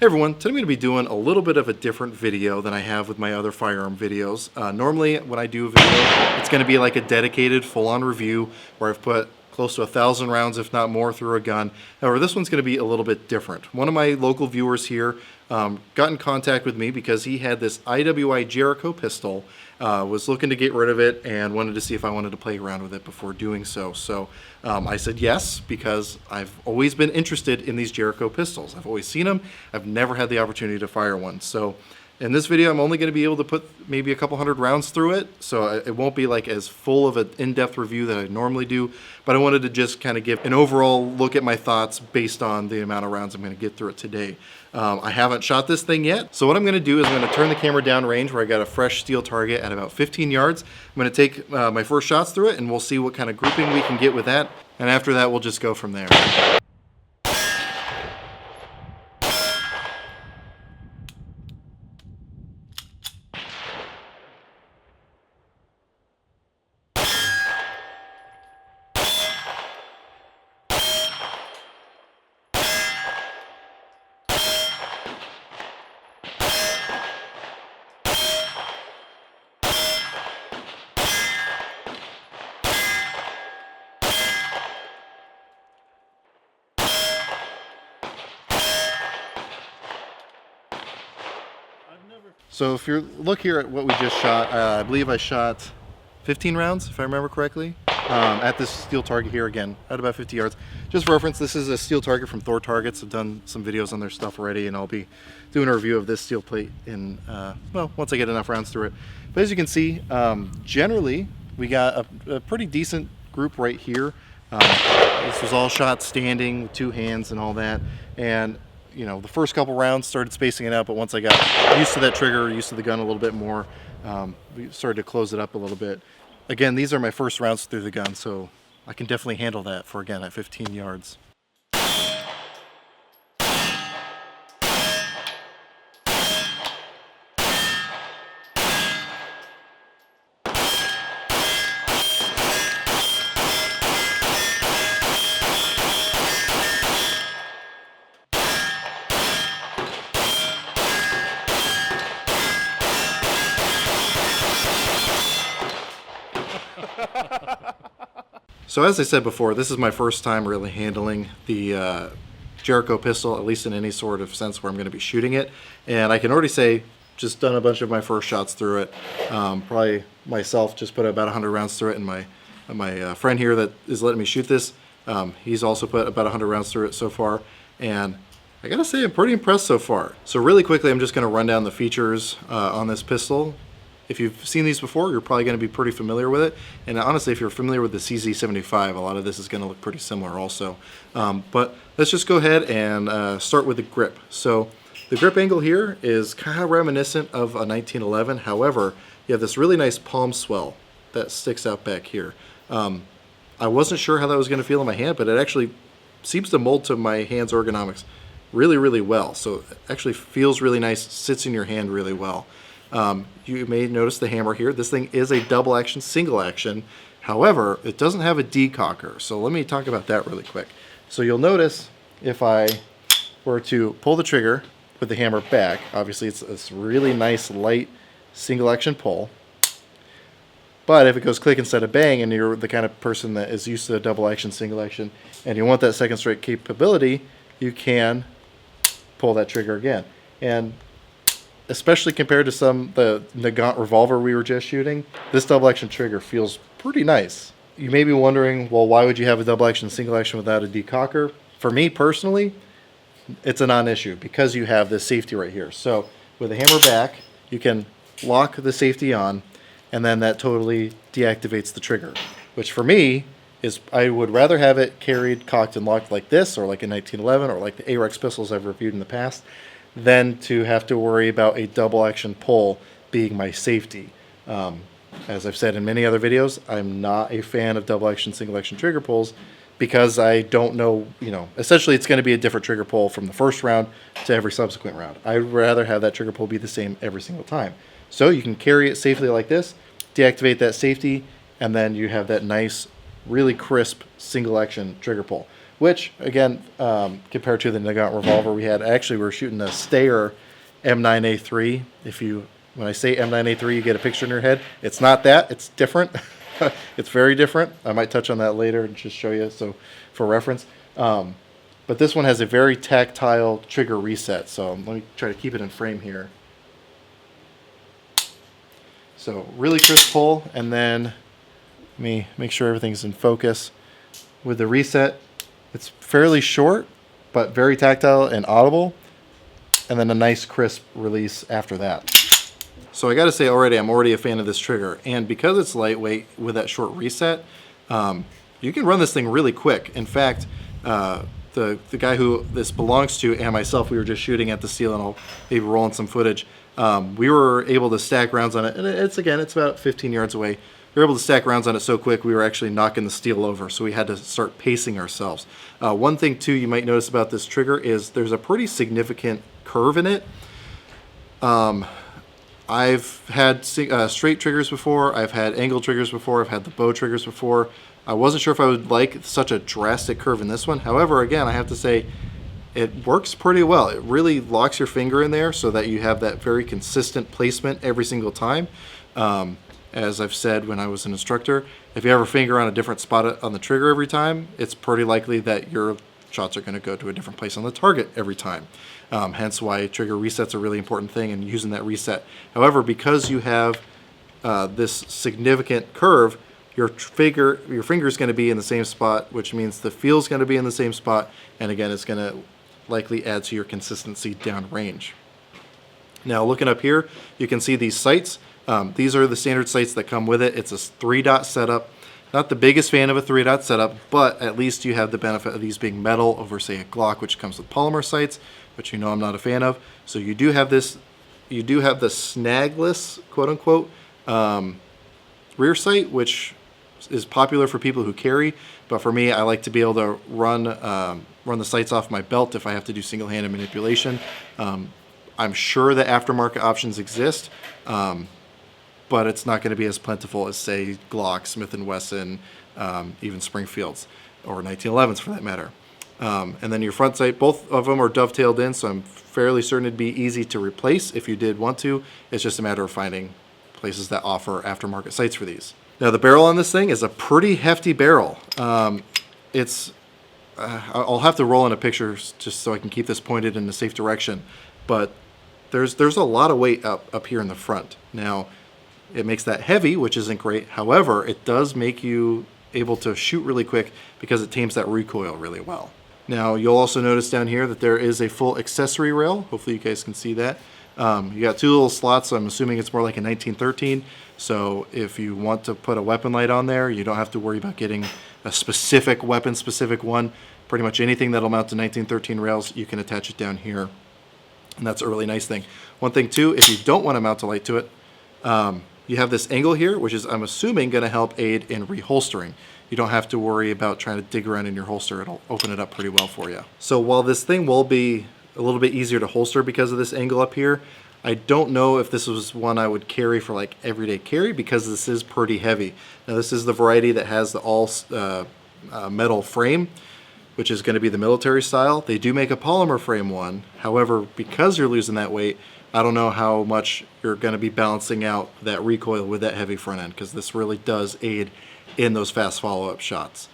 Hey everyone, today I'm going to be doing a little bit of a different video than I have with my other firearm videos. Normally when I do a video, it's going to be like a dedicated full-on review where I've put close to 1,000 rounds, if not more, through a gun. However, this one's going to be a little bit different. One of my local viewers here got in contact with me because he had this Iwi Jericho pistol, was looking to get rid of it and wanted to see if I wanted to play around with it before doing so. So I said yes, because I've always been interested in these Jericho pistols. I've always seen them. I've never had the opportunity to fire one. So in this video, I'm only going to be able to put maybe a couple hundred rounds through it, so it won't be like as full of an in-depth review that I normally do, but I wanted to just kind of give an overall look at my thoughts based on the amount of rounds I'm going to get through it today. I haven't shot this thing yet, so what I'm going to do is I'm going to turn the camera down range where I got a fresh steel target at about 15 yards. I'm going to take my first shots through it, and we'll see what kind of grouping we can get with that, and after that we'll just go from there. So if you look here at what we just shot, I believe I shot 15 rounds, if I remember correctly, at this steel target here again, at about 50 yards. Just for reference, this is a steel target from Thor Targets. I've done some videos on their stuff already, and I'll be doing a review of this steel plate in, well, once I get enough rounds through it. But as you can see, generally, we got a pretty decent group right here. This was all shot standing with two hands and all that. And you know, the first couple rounds started spacing it out, but once I got used to that trigger, used to the gun a little bit more, we started to close it up a little bit. Again, these are my first rounds through the gun, so I can definitely handle that for, again, at 15 yards. So as I said before, this is my first time really handling the Jericho pistol, at least in any sort of sense where I'm going to be shooting it. And I can already say, just done a bunch of my first shots through it. Probably myself just put about 100 rounds through it, and my friend here that is letting me shoot this, he's also put about 100 rounds through it so far. And I gotta say, I'm pretty impressed so far. So really quickly, I'm just going to run down the features on this pistol. If you've seen these before, you're probably going to be pretty familiar with it. And honestly, if you're familiar with the CZ75, a lot of this is going to look pretty similar also. But let's just go ahead and start with the grip. So the grip angle here is kind of reminiscent of a 1911. However, you have this really nice palm swell that sticks out back here. I wasn't sure how that was going to feel in my hand, but it actually seems to mold to my hand's ergonomics really, really well. So it actually feels really nice, sits in your hand really well. You may notice the hammer here. This thing is a double action, single action. However, it doesn't have a decocker. So let me talk about that really quick. So you'll notice if I were to pull the trigger with the hammer back, obviously it's this really nice light single action pull. But if it goes click instead of bang, and you're the kind of person that is used to a double action, single action, and you want that second strike capability, you can pull that trigger again. And especially compared to the Nagant revolver we were just shooting, this double action trigger feels pretty nice. You may be wondering, well, why would you have a double action, single action without a decocker? For me personally, it's a non-issue because you have this safety right here. So with the hammer back, you can lock the safety on, and then that totally deactivates the trigger, which for me is, I would rather have it carried, cocked, and locked like this, or like a 1911, or like the AREX pistols I've reviewed in the past, than to have to worry about a double action pull being my safety. As I've said in many other videos, I'm not a fan of double action, single action trigger pulls because I don't know, essentially it's going to be a different trigger pull from the first round to every subsequent round. I'd rather have that trigger pull be the same every single time. So you can carry it safely like this, deactivate that safety, and then you have that nice, really crisp single action trigger pull. which again, compared to the Nagant revolver we had, actually we were shooting a Stayer M9A3. When I say M9A3, you get a picture in your head. It's not that, it's different. It's very different. I might touch on that later and just show you so for reference. But this one has a very tactile trigger reset. So let me try to keep it in frame here. So really crisp pull, and then let me make sure everything's in focus. With the reset, it's fairly short, but very tactile and audible, and then a nice crisp release after that. So I gotta say already, I'm already a fan of this trigger, and because it's lightweight with that short reset, you can run this thing really quick. In fact, the guy who this belongs to and myself, we were just shooting at the steel, and I'll maybe roll in some footage. We were able to stack rounds on it, and it's about 15 yards away. We were able to stack rounds on it so quick we were actually knocking the steel over, so we had to start pacing ourselves. One thing too you might notice about this trigger is there's a pretty significant curve in it. I've had straight triggers before, I've had angle triggers before, I've had the bow triggers before. I wasn't sure if I would like such a drastic curve in this one. However, again, I have to say it works pretty well. It really locks your finger in there so that you have that very consistent placement every single time. As I've said when I was an instructor, if you have your finger on a different spot on the trigger every time, it's pretty likely that your shots are going to go to a different place on the target every time. Hence why trigger reset's a really important thing and using that reset. However, because you have this significant curve, your finger is going to be in the same spot, which means the feel's going to be in the same spot, and again, it's going to likely add to your consistency downrange. Now, looking up here, you can see these sights. These are the standard sights that come with it. It's a 3-dot setup. Not the biggest fan of a 3-dot setup, but at least you have the benefit of these being metal over, say, a Glock, which comes with polymer sights, which you know I'm not a fan of. So you do have this, you do have the snagless, quote unquote, rear sight, which is popular for people who carry, but for me, I like to be able to run the sights off my belt if I have to do single-handed manipulation. I'm sure that aftermarket options exist, but it's not going to be as plentiful as, say, Glock, Smith & Wesson, even Springfields, or 1911s for that matter. And then your front sight, both of them are dovetailed in, so I'm fairly certain it'd be easy to replace if you did want to. It's just a matter of finding places that offer aftermarket sights for these. Now, the barrel on this thing is a pretty hefty barrel. I'll have to roll in a picture just so I can keep this pointed in a safe direction, but there's a lot of weight up here in the front. Now, it makes that heavy, which isn't great. However, it does make you able to shoot really quick because it tames that recoil really well. Now, you'll also notice down here that there is a full accessory rail. Hopefully you guys can see that. You got 2 little slots, so I'm assuming it's more like a 1913. So if you want to put a weapon light on there, you don't have to worry about getting a specific weapon-specific one. Pretty much anything that'll mount to 1913 rails, you can attach it down here. And that's a really nice thing. One thing too, if you don't want to mount a light to it, you have this angle here, which is, I'm assuming, going to help aid in reholstering. You don't have to worry about trying to dig around in your holster. It'll open it up pretty well for you. So while this thing will be a little bit easier to holster because of this angle up here, I don't know if this was one I would carry for like everyday carry because this is pretty heavy. Now, this is the variety that has the all metal frame, which is going to be the military style. They do make a polymer frame one. However, because you're losing that weight, I don't know how much you're going to be balancing out that recoil with that heavy front end, because this really does aid in those fast follow-up shots.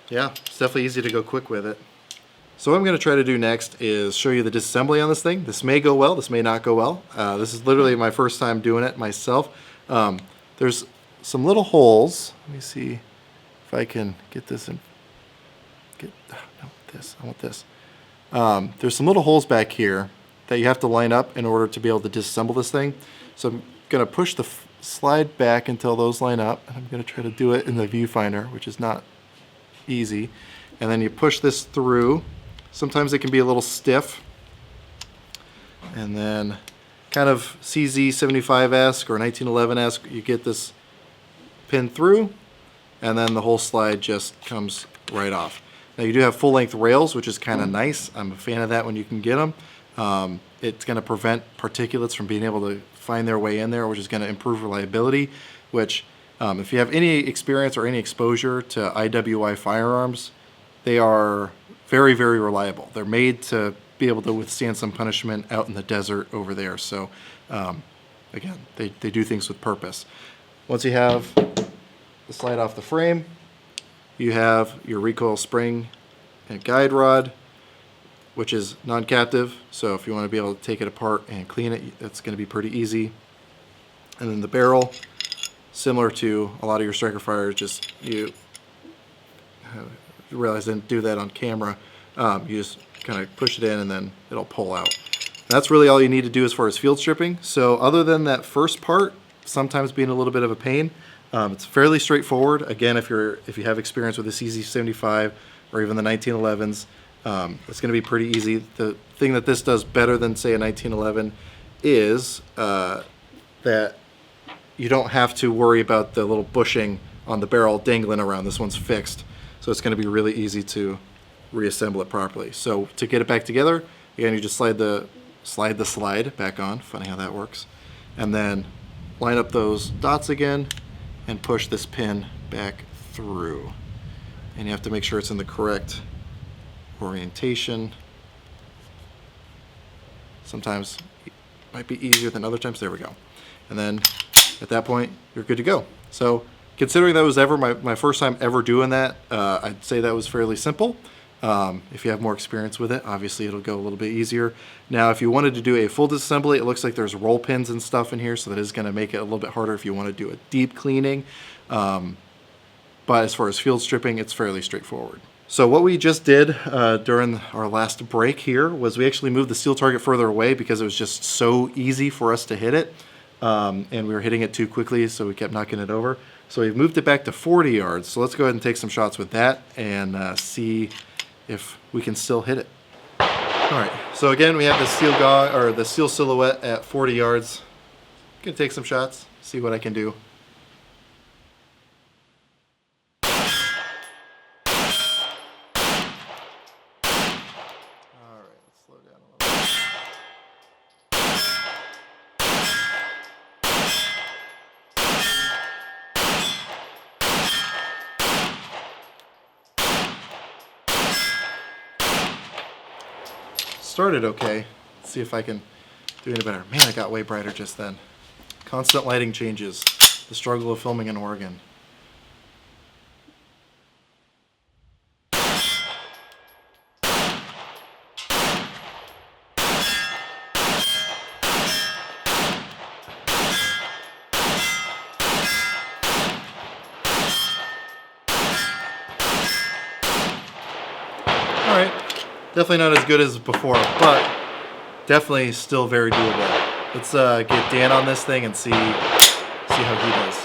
Yeah, it's definitely easy to go quick with it. So what I'm going to try to do next is show you the disassembly on this thing. This may go well, this may not go well. This is literally my first time doing it myself. There's some little holes. Let me see if I can get this in. I want this. There's some little holes back here that you have to line up in order to be able to disassemble this thing. So I'm going to push the slide back until those line up. And I'm going to try to do it in the viewfinder, which is not easy. And then you push this through. Sometimes it can be a little stiff. And then kind of CZ75-esque or 1911-esque, you get this pin through, and then the whole slide just comes right off. Now you do have full-length rails, which is kind of nice. I'm a fan of that when you can get them. It's going to prevent particulates from being able to find their way in there, which is going to improve reliability, which if you have any experience or any exposure to IWI firearms, they are very, very reliable. They're made to be able to withstand some punishment out in the desert over there. So again, they do things with purpose. Once you have the slide off the frame, you have your recoil spring and guide rod, which is non-captive. So if you want to be able to take it apart and clean it, that's going to be pretty easy. And then the barrel, similar to a lot of your striker fires, just you realize I didn't do that on camera. You just kind of push it in and then it'll pull out. That's really all you need to do as far as field stripping. So other than that first part, sometimes being a little bit of a pain, it's fairly straightforward. Again, if you have experience with the CZ75 or even the 1911s, it's going to be pretty easy. The thing that this does better than, say, a 1911 is that you don't have to worry about the little bushing on the barrel dangling around. This one's fixed, so it's going to be really easy to reassemble it properly. So to get it back together, again, you just slide the slide back on. Funny how that works. And then line up those dots again and push this pin back through. And you have to make sure it's in the correct orientation. Sometimes it might be easier than other times. There we go. And then at that point, you're good to go. So considering that was my first time ever doing that, I'd say that was fairly simple. If you have more experience with it, obviously it'll go a little bit easier. Now, if you wanted to do a full disassembly, it looks like there's roll pins and stuff in here, so that is going to make it a little bit harder if you want to do a deep cleaning. But as far as field stripping, it's fairly straightforward. So what we just did during our last break here was we actually moved the steel target further away because it was just so easy for us to hit it. And we were hitting it too quickly, so we kept knocking it over. So we've moved it back to 40 yards. So let's go ahead and take some shots with that and see if we can still hit it. All right, so again, we have the steel silhouette at 40 yards. I'm gonna take some shots, see what I can do. All right, let's slow down a little bit. Started okay. Let's see if I can do any better. Man, it got way brighter just then. Constant lighting changes. The struggle of filming in Oregon. All right. Definitely not as good as before, but definitely still very doable. Let's get Dan on this thing and see how he does.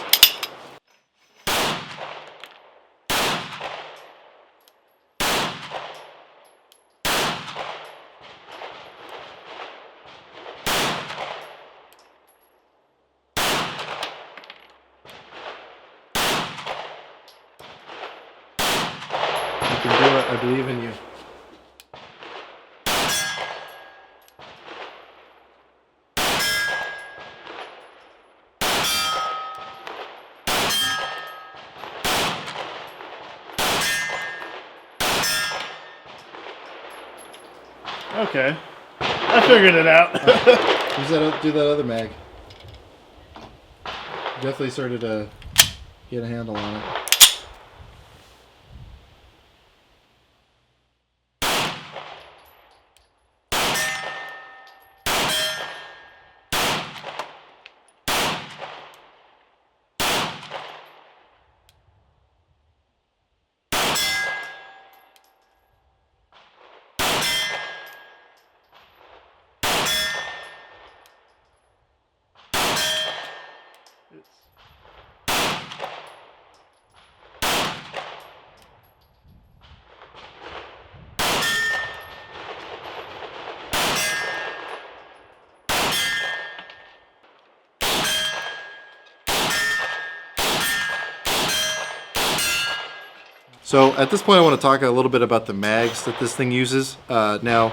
You can do it. I believe in you. Okay, I figured it out. Do that other mag. Definitely started to get a handle on it. So at this point I want to talk a little bit about the mags that this thing uses. Now,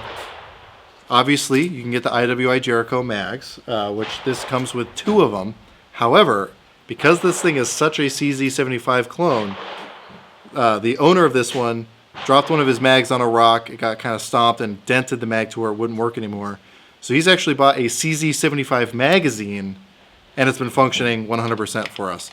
obviously you can get the Iwi Jericho Mags, which this comes with 2 of them. However, because this thing is such a CZ75 clone, the owner of this one dropped one of his mags on a rock. It got kind of stomped and dented the mag to where it wouldn't work anymore. So he's actually bought a CZ75 magazine, and it's been functioning 100% for us.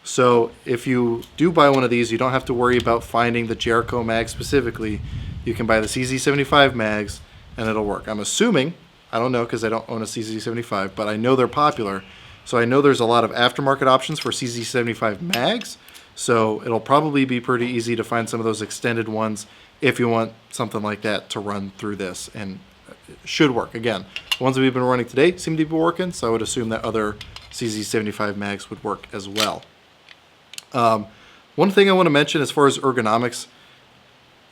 So if you do buy one of these, you don't have to worry about finding the Jericho mag specifically. You can buy the CZ75 mags, and it'll work. I'm assuming, I don't know because I don't own a CZ75, but I know they're popular. So I know there's a lot of aftermarket options for CZ75 mags. So it'll probably be pretty easy to find some of those extended ones if you want something like that to run through this, and it should work. Again, the ones that we've been running today seem to be working, so I would assume that other CZ75 mags would work as well. One thing I want to mention as far as ergonomics,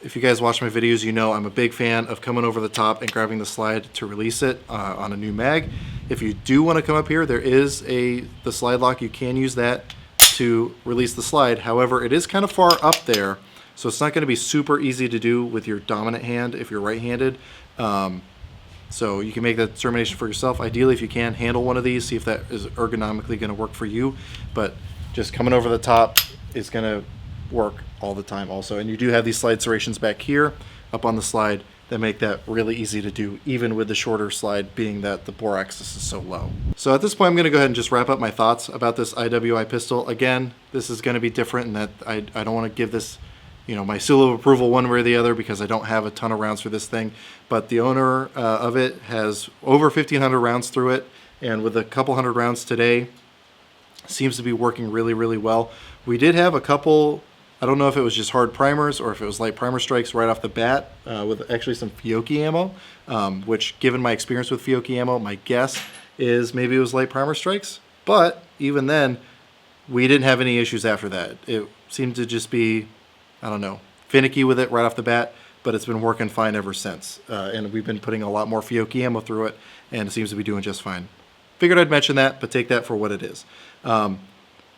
if you guys watch my videos, you know I'm a big fan of coming over the top and grabbing the slide to release it on a new mag. If you do want to come up here, there is the slide lock. You can use that to release the slide. However, it is kind of far up there, so it's not going to be super easy to do with your dominant hand if you're right-handed. So you can make that determination for yourself. Ideally, if you can, handle one of these, see if that is ergonomically going to work for you. But just coming over the top is going to work all the time also. And you do have these slide serrations back here up on the slide that make that really easy to do, even with the shorter slide, being that the bore axis is so low. So at this point, I'm going to go ahead and just wrap up my thoughts about this IWI pistol. Again, this is going to be different in that I don't want to give this, my seal of approval one way or the other because I don't have a ton of rounds for this thing. But the owner of it has over 1,500 rounds through it, and with a couple hundred rounds today, seems to be working really, really well. We did have a couple, I don't know if it was just hard primers or if it was light primer strikes right off the bat with actually some Fiocchi ammo, which given my experience with Fiocchi ammo, my guess is maybe it was light primer strikes. But even then, we didn't have any issues after that. It seemed to just be, I don't know, finicky with it right off the bat, but it's been working fine ever since. And we've been putting a lot more Fiocchi ammo through it, and it seems to be doing just fine. Figured I'd mention that, but take that for what it is.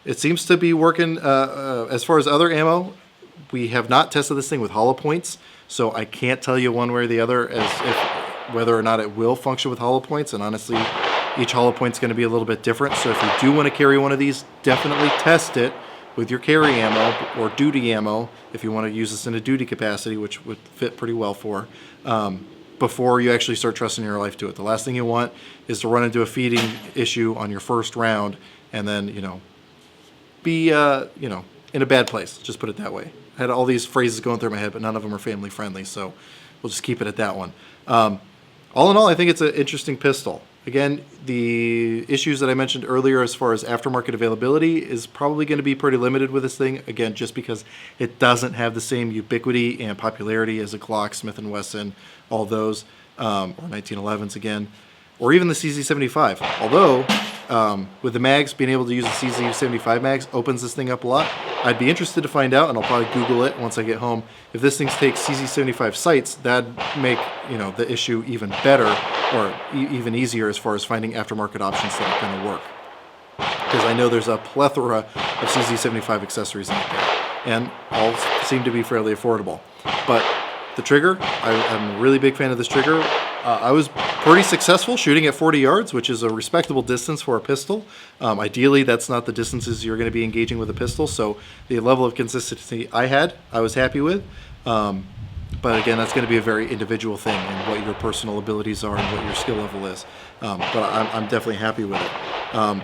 It seems to be working as far as other ammo. We have not tested this thing with hollow points, so I can't tell you one way or the other whether or not it will function with hollow points. And honestly, each hollow point is going to be a little bit different. So if you do want to carry one of these, definitely test it with your carry ammo or duty ammo if you want to use this in a duty capacity, which would fit pretty well for. Before you actually start trusting your life to it. The last thing you want is to run into a feeding issue on your first round and then, be, in a bad place. Just put it that way. I had all these phrases going through my head, but none of them are family friendly, so we'll just keep it at that one. All in all, I think it's an interesting pistol. Again, the issues that I mentioned earlier as far as aftermarket availability is probably going to be pretty limited with this thing, again, just because it doesn't have the same ubiquity and popularity as a Glock, Smith & Wesson, all those, or 1911s again, or even the CZ75. Although, with the mags, being able to use the CZ75 mags opens this thing up a lot. I'd be interested to find out, and I'll probably Google it once I get home, if this thing takes CZ75 sights, that'd make the issue even better or even easier as far as finding aftermarket options that are going to work. Because I know there's a plethora of CZ75 accessories out there, and all seem to be fairly affordable. But the trigger, I'm a really big fan of this trigger. I was pretty successful shooting at 40 yards, which is a respectable distance for a pistol. Ideally, that's not the distances you're going to be engaging with a pistol, so the level of consistency I was happy with. But again, that's going to be a very individual thing and what your personal abilities are and what your skill level is. But I'm definitely happy with it.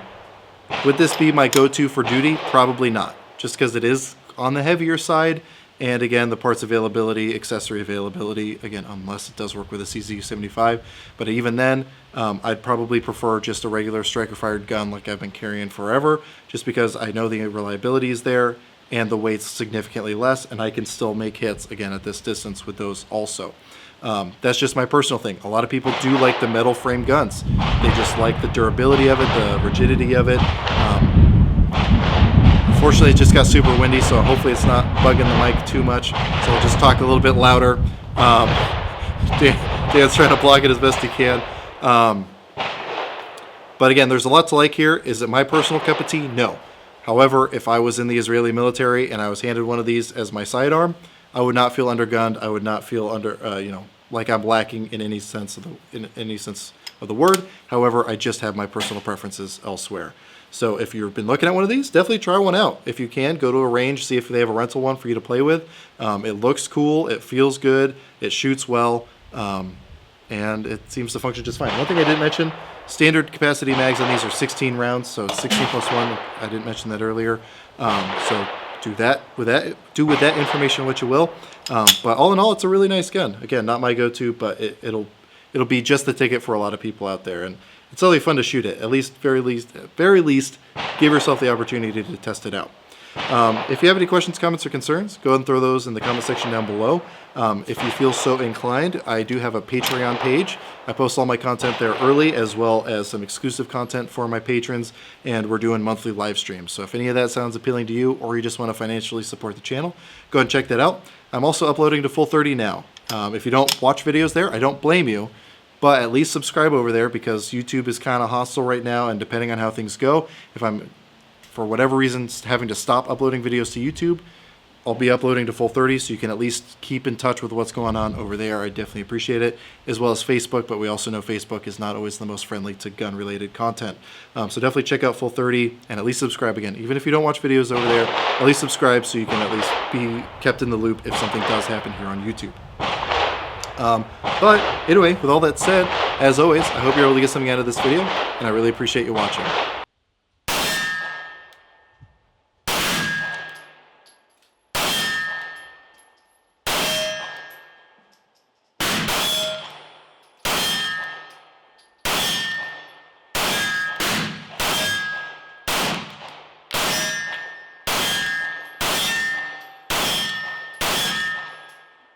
Would this be my go-to for duty? Probably not, just because it is on the heavier side. And again, the parts availability, accessory availability, again, unless it does work with a CZ75. But even then, I'd probably prefer just a regular striker-fired gun like I've been carrying forever, just because I know the reliability is there and the weight's significantly less, and I can still make hits, again, at this distance with those also. That's just my personal thing. A lot of people do like the metal frame guns. They just like the durability of it, the rigidity of it. Unfortunately, it just got super windy, so hopefully it's not bugging the mic too much. So I'll just talk a little bit louder. Dan's trying to block it as best he can. But again, there's a lot to like here. Is it my personal cup of tea? No. However, if I was in the Israeli military and I was handed one of these as my sidearm, I would not feel undergunned. I would not feel like I'm lacking in any sense of the word. However, I just have my personal preferences elsewhere. So if you've been looking at one of these, definitely try one out. If you can, go to a range, see if they have a rental one for you to play with. It looks cool, it feels good, it shoots well, and it seems to function just fine. One thing I didn't mention, standard capacity mags on these are 16 rounds, so 16 plus 1. I didn't mention that earlier. So do with that information what you will. But all in all, it's a really nice gun. Again, not my go-to, but it'll be just the ticket for a lot of people out there. And it's really fun to shoot it. At least, very least, give yourself the opportunity to test it out. If you have any questions, comments, or concerns, go ahead and throw those in the comment section down below. If you feel so inclined, I do have a Patreon page. I post all my content there early, as well as some exclusive content for my patrons, and we're doing monthly live streams. So if any of that sounds appealing to you, or you just want to financially support the channel, go ahead and check that out. I'm also uploading to Full30 now. If you don't watch videos there, I don't blame you. But at least subscribe over there, because YouTube is kind of hostile right now, and depending on how things go, if I'm, for whatever reason, having to stop uploading videos to YouTube, I'll be uploading to Full30, so you can at least keep in touch with what's going on over there. I definitely appreciate it, as well as Facebook, but we also know Facebook is not always the most friendly to gun-related content. So definitely check out Full30, and at least subscribe again. Even if you don't watch videos over there, at least subscribe so you can at least be kept in the loop if something does happen here on YouTube. But anyway, with all that said, as always, I hope you're able to get something out of this video, and I really appreciate you watching.